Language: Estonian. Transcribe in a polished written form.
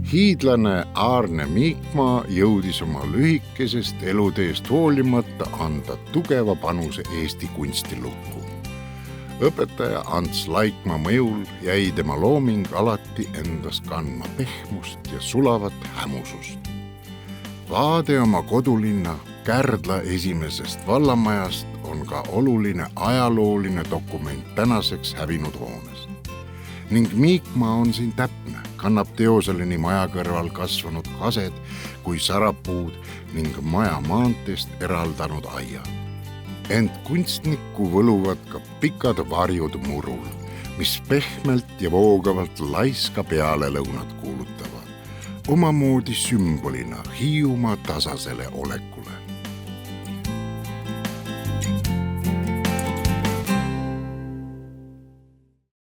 Hiidlane Aarne Miikmaa jõudis oma lühikesest eluteest hoolimata anda tugeva panuse Eesti kunstilukku. Õpetaja Ants Laikmaa mõjul jäi tema looming alati endas kandma pehmust ja sulavat hämusust. Vaade oma kodulinna Kärdla esimesest vallamajast on ka oluline ajalooline dokument tänaseks hävinud hoonest. Ning Miikmaa on siin täpne, kannab teosele nii maja kõrval kasvanud kased kui sarapuud ning maja maanteest eraldanud aia. Ent kunstnikku võluvad ka pikad varjud murul, mis pehmelt ja voogavalt laiska peale lõunat kuulutavad, omamoodi sümbolina Hiiumaa tasasele olekule.